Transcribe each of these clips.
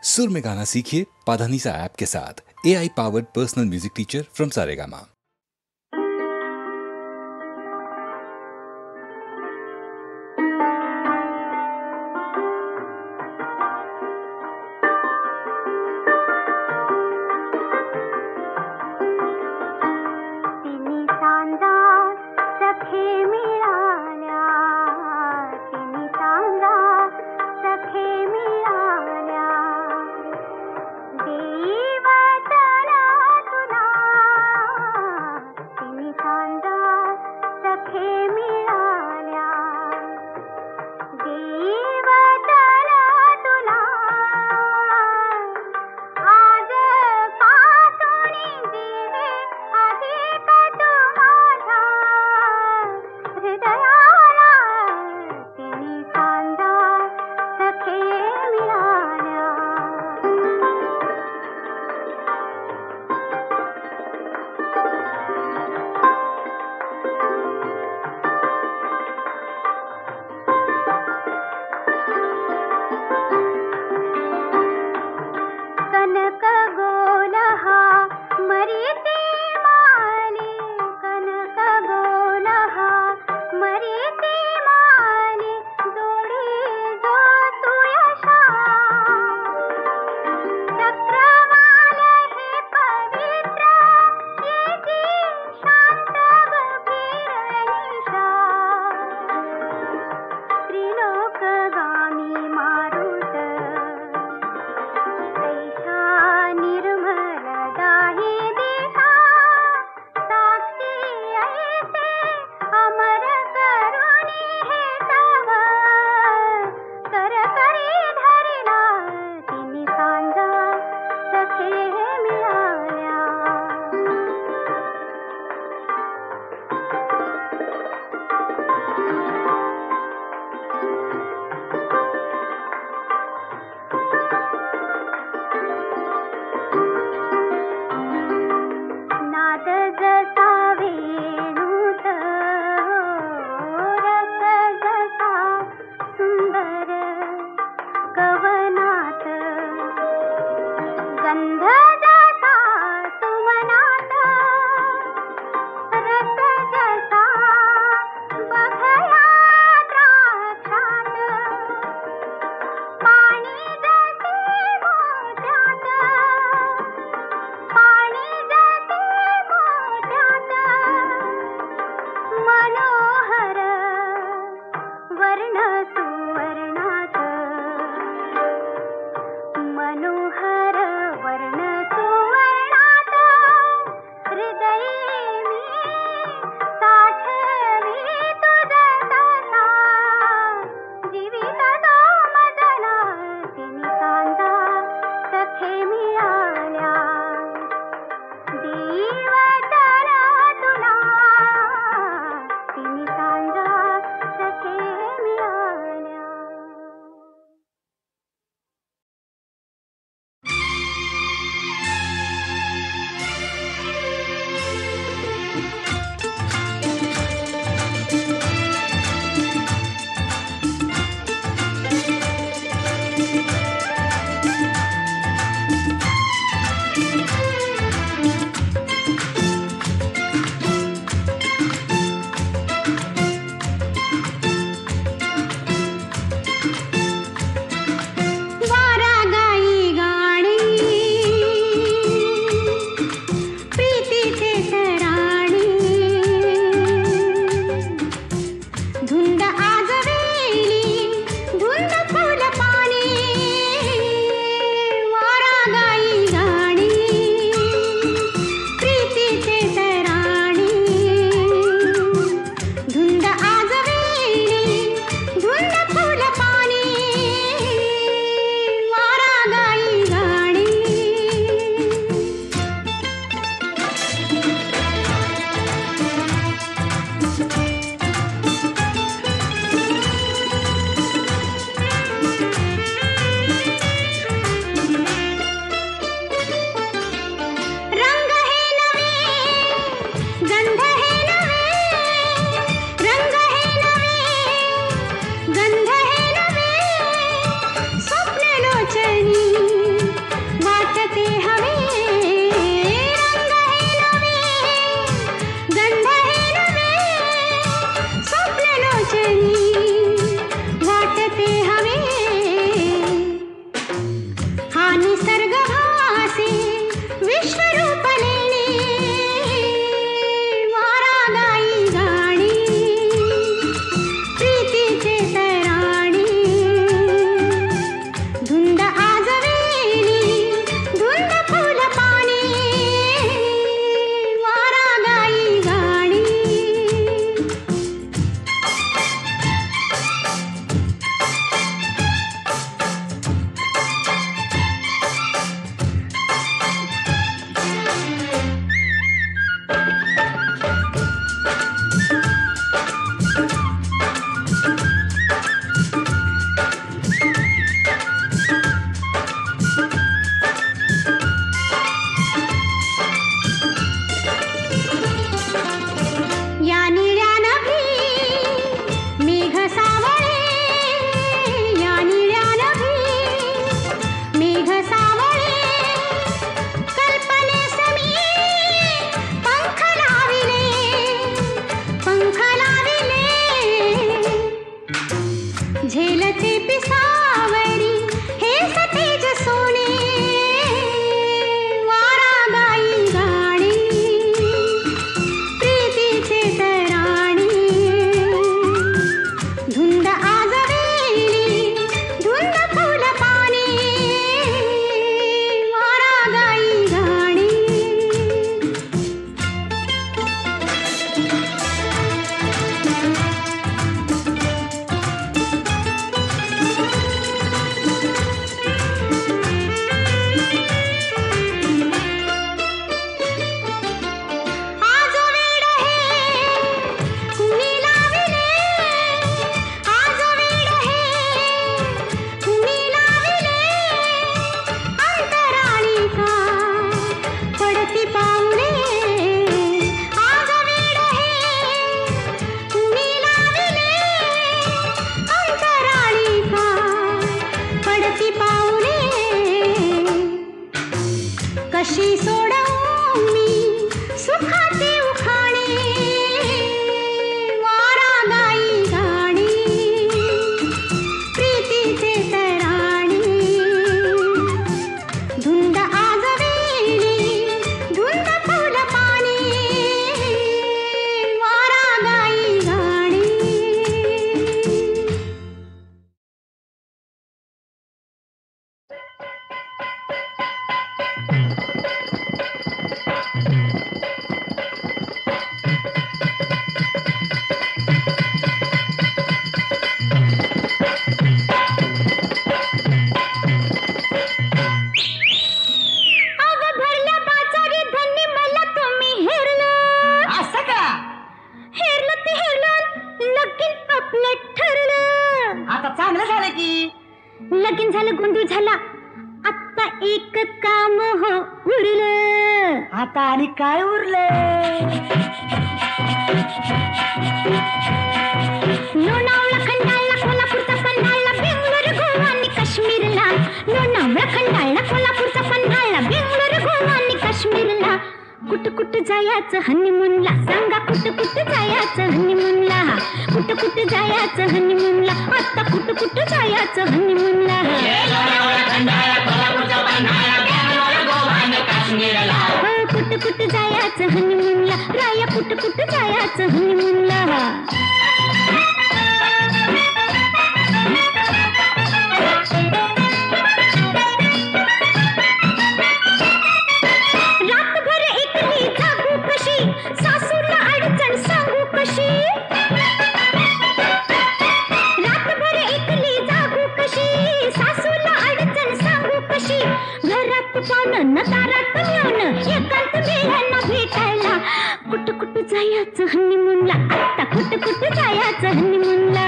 सुर में गाना सीखिए पाधानीसा ऐप के साथ। AI powered personal music teacher from Saregama. एक काम हो उरलं. आता आणि काय उरलं? लोणावळा खंडाळा कोल्हापूरचा पन्हाळा बेंगलोर गोवा आणि काश्मीरला. लोणावळा खंडाळा कोल्हापूरचा पन्हाळा बेंगलोर गोवा आणि काश्मीरला. कुठं कुठं जायचं हनीमूनला सांगा, कुठं कुठं जायचं हनीमूनला. कुठं कुठं जायचं हनीमूनला, आता कुठं कुठं जायचं हनीमूनला. कुठं कुठं जायचं हनीमूनला, राया कुठं कुठं जायचं हनीमूनला. रातभर एकली जागू कशी, सासूला अडचण सांगू कशी. रातभर एकली जागू कशी, सासूला अडचण सांगू कशी. घरात पाहुणं दारात येऊन एकांत मिळाला भेटायला. कुठं कुठं जायचं हनीमूनला, आता कुठं कुठं जायचं हनीमूनला.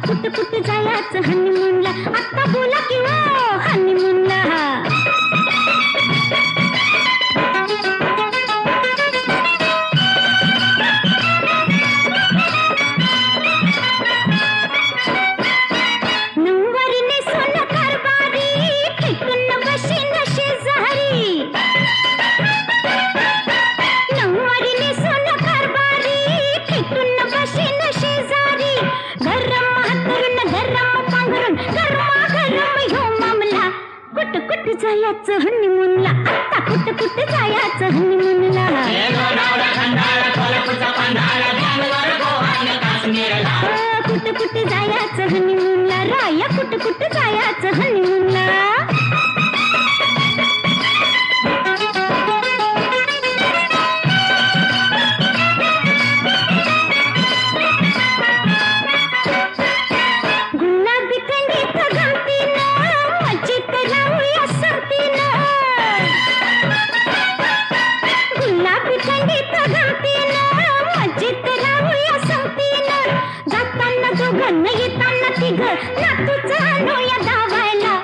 कुठं कुठं जायचं हनीमूनला, आता बोला की हो हनीमूनला. नऊवारीने सोनं कारभारी फेकून बशीन शेजारी. नऊवारीने सोनं कारभारी फेकून बशीन शेजारी. गरम हातरून गरम पांघरून गरमागरम ह्यो मामला. कुठं कुठं जायचं हनीमूनला, आता कुठं कुठं जायचं हनीमूनला. कुठं कुठं जायचं हनीमूनला, राया कुठं कुठं जायचं हनीमूनला. गुलाबी थंडीत गमतीनं मजेत राहूया संगतीनं. गुलाबी थंडीत गमतीनं मजेत राहूया संगतीनं. जाताना दोघं येताना तिघं नातूचं आणूया धावायला.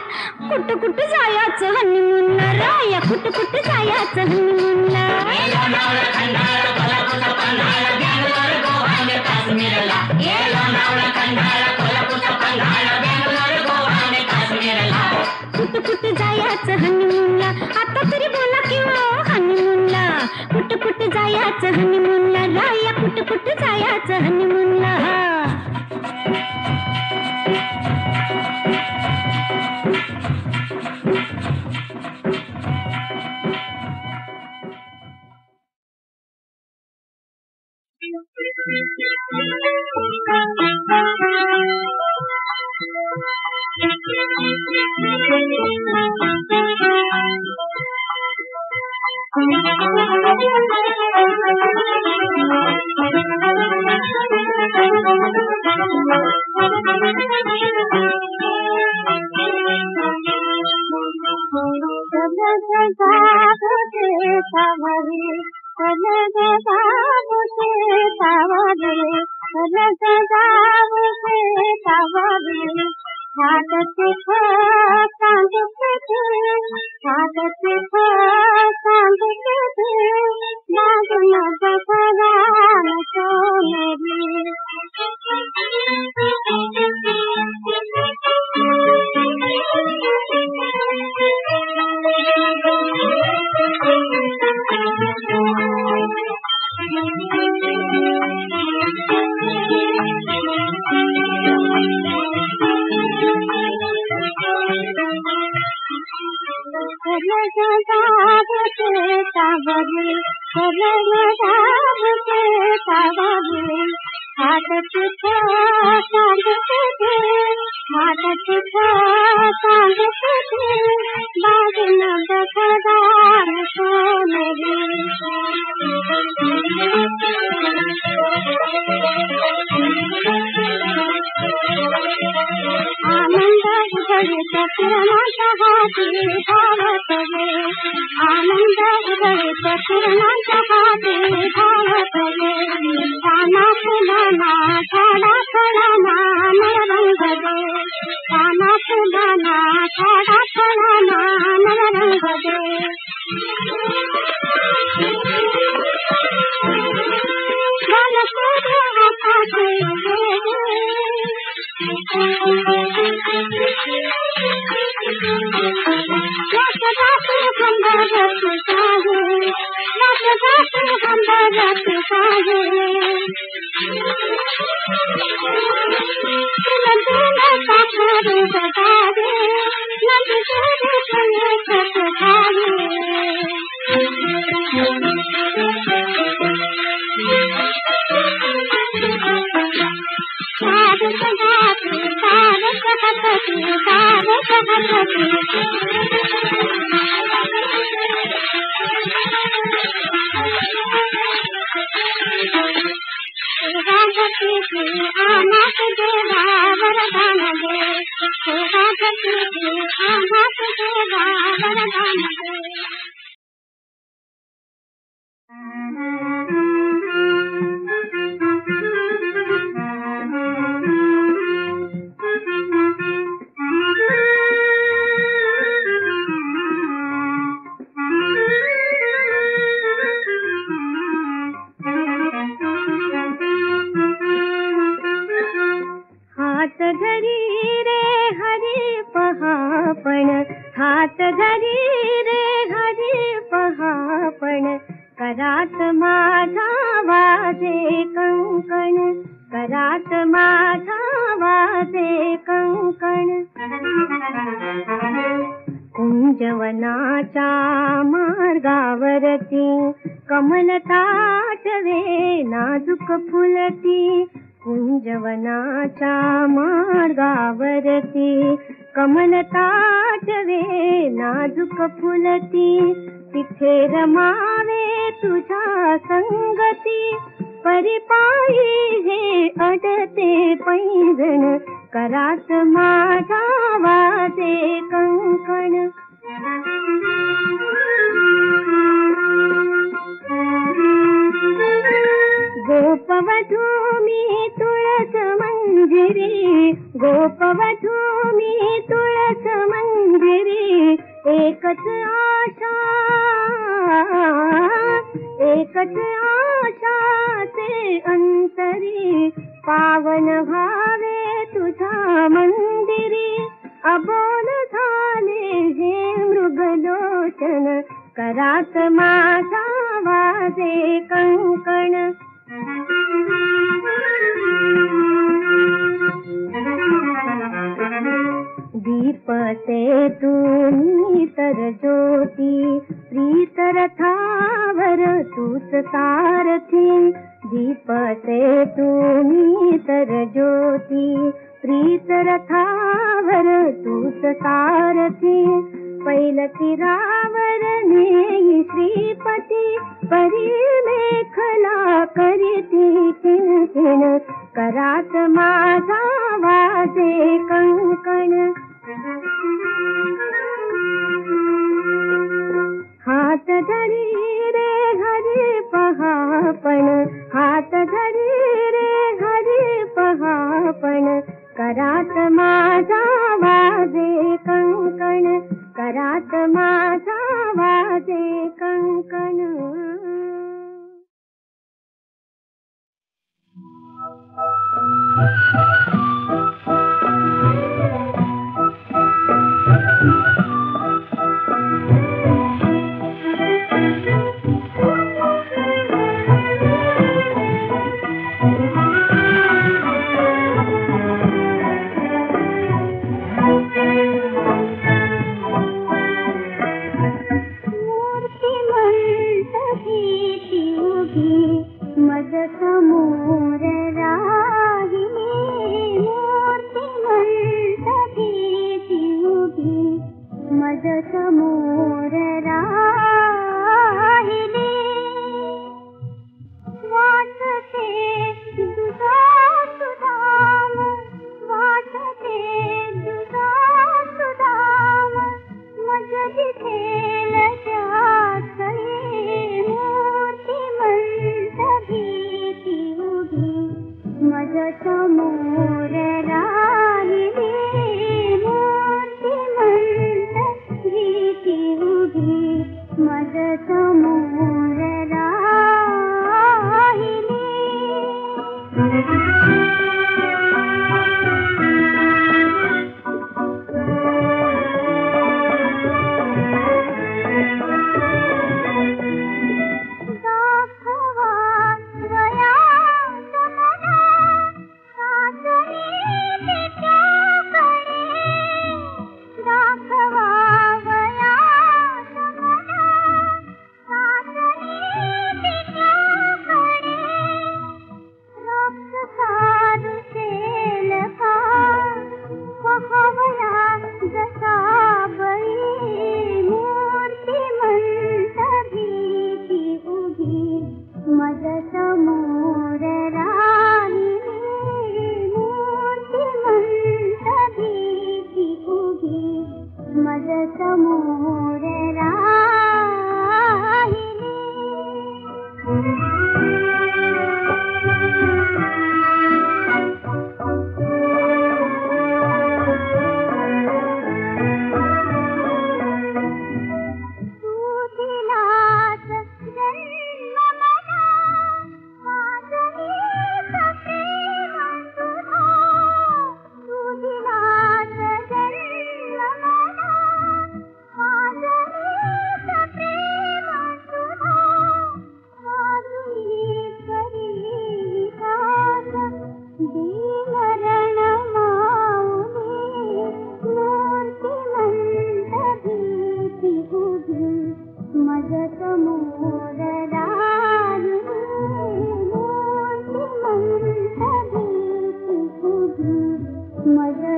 कुठं कुठं जायचं हनीमूनला, राया कुठं कुठं जायचं हनीमूनला. कुठं कुठं जायचं हनीमूनला, आता तरी बोला की हो हनीमूनला. कुठं कुठं जायचं हनीमूनला, राया कुठं कुठं जायचं हनीमूनला. आनंद उदय फुलाना झाडा फळाना रंग मूर्ति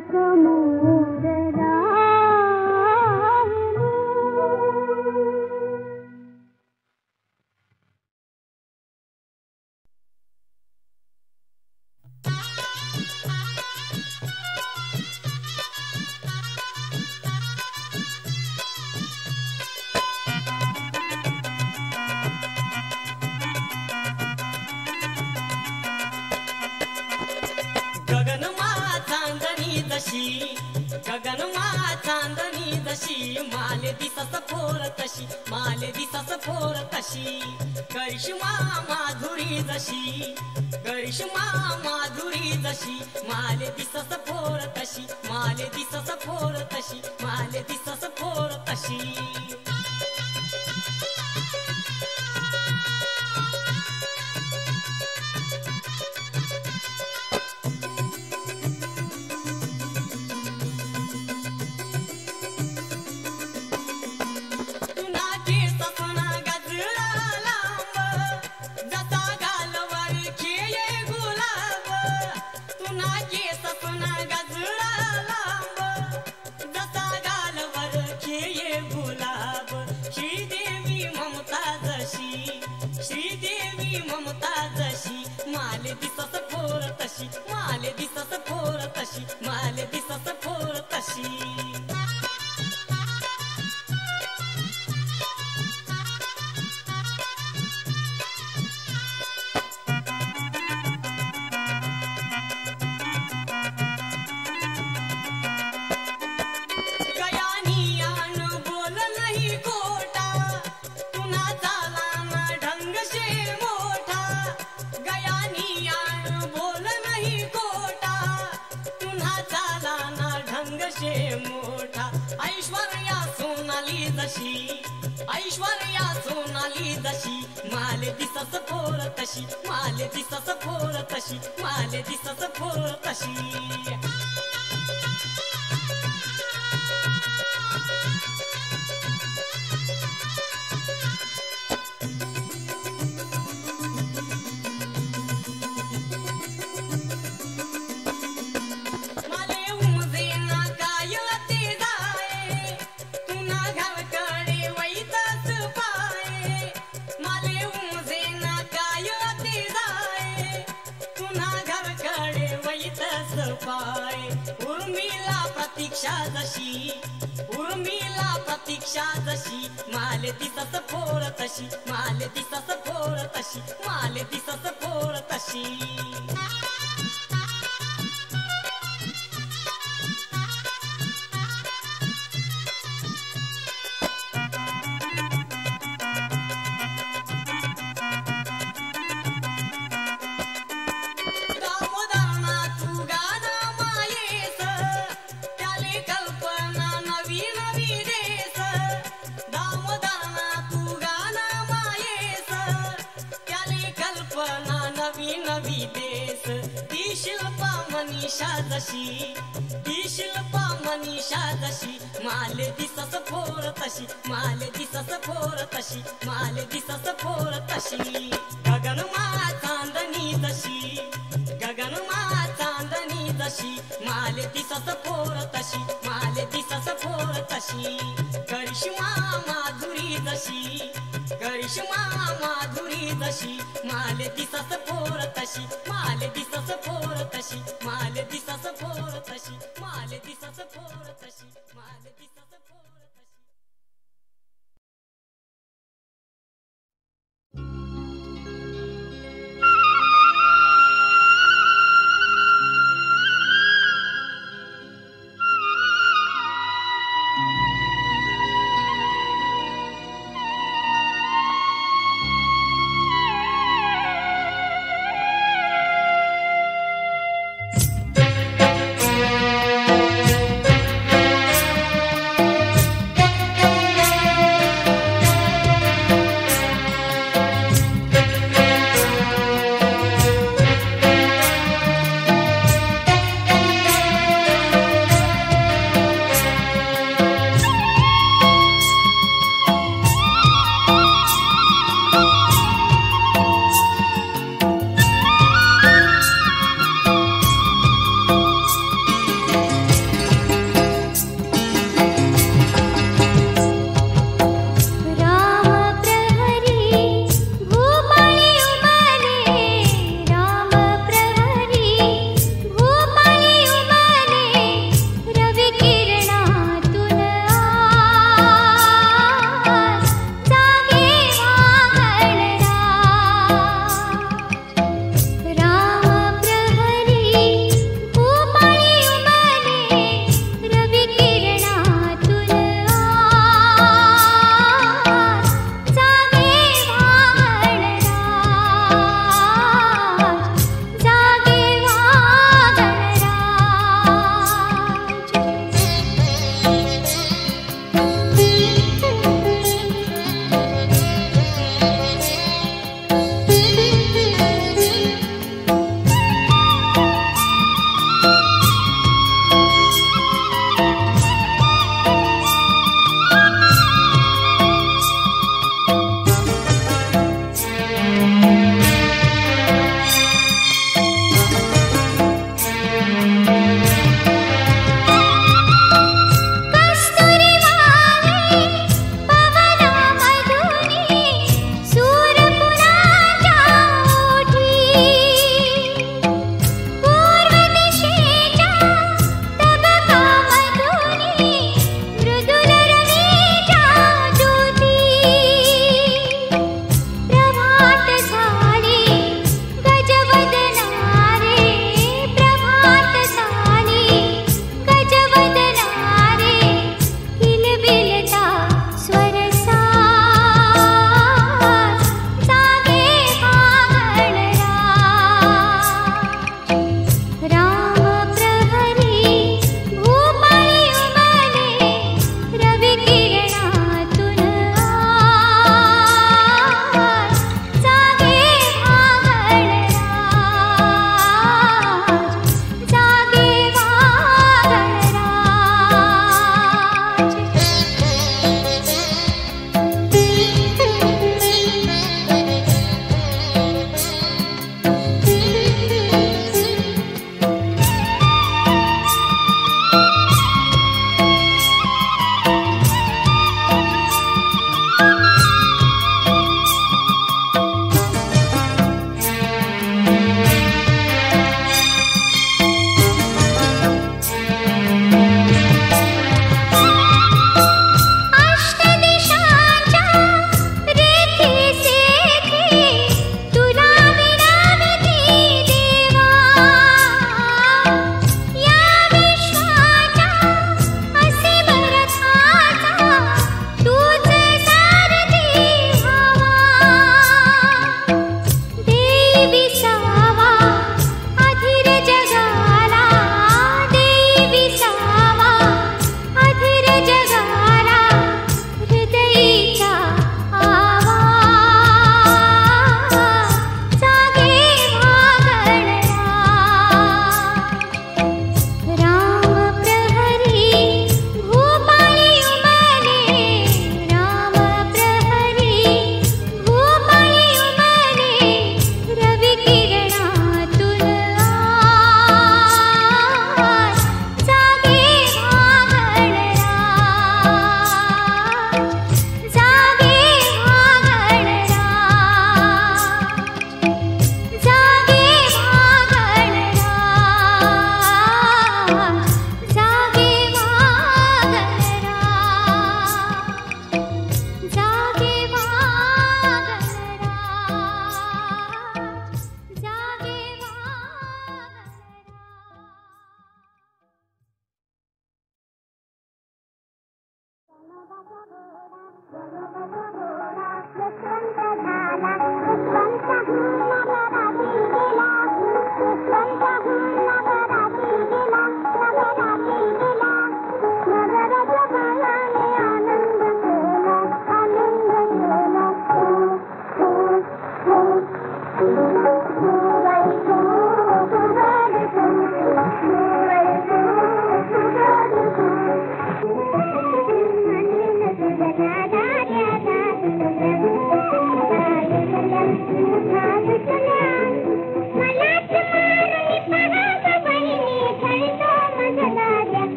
समोर चांदणी जशी माले दिसस फोर तशी माले दिसस फोर तशी करिश्मा माधुरी जशी करिश्मा माधुरी जशी माले दिसस फोर तशी माले दिसस फोर तशी माले दिसस फोर तशी माले दिसस फोर तशी माले दिसस फोर तशी माले दिसस फोर तशी मोठा ऐश्वर्या सोनाली जशी ऐश्वर्या सोनाली जशी माले दिसस फोर तशी माले दिसस फोर तशी माले दिसस फोर तशी उर्मिला प्रतीक्षा जशी उर्मिला प्रतीक्षा जशी माले दिसस फोर तशी माले दिसस फोर तशी माले दिसस फोर तशी नवी देश ती शिल्पा मनीषा जशी ती शिल्पा मनीषा जशी माले दिसस फोर तशी माले दिसस फोर तशी माले दिसस फोर तशी गगनमा चांदणी जशी गगनमा चांदणी जशी माले दिसस फोर तशी माले दिसस फोर तशी करिश्मा माधुरी जशी करिश्मा माधुरी जशी माले दिसस फोर तशी माले दिसस फोर तशी माले दिसस फोर तशी माले दिसस फोर तशी माले दिसस फोर तशी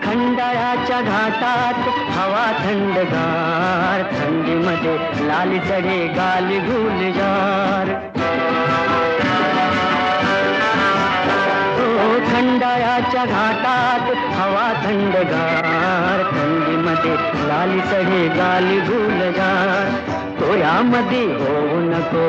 खंडाळ्याच्या घाटात हवा थंडगार, थंडीमध्ये लाली चढे गाली गुलजार. खंडाळ्याच्या घाटात हवा थंडगार, थंडीमध्ये लाली चढे गाली गुलजार. तोऱ्यामध्ये होऊ नको,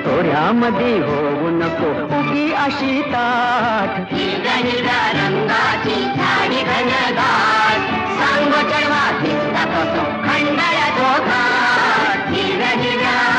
तोऱ्यामध्ये होऊ नको उगी अशी ताठ. हिरव्या हिरव्या रंगाची झाडी घनदाट, सांगो चढवा दिसता कसो खंडाळ्या तो घाट. हिरव्या हिरव्या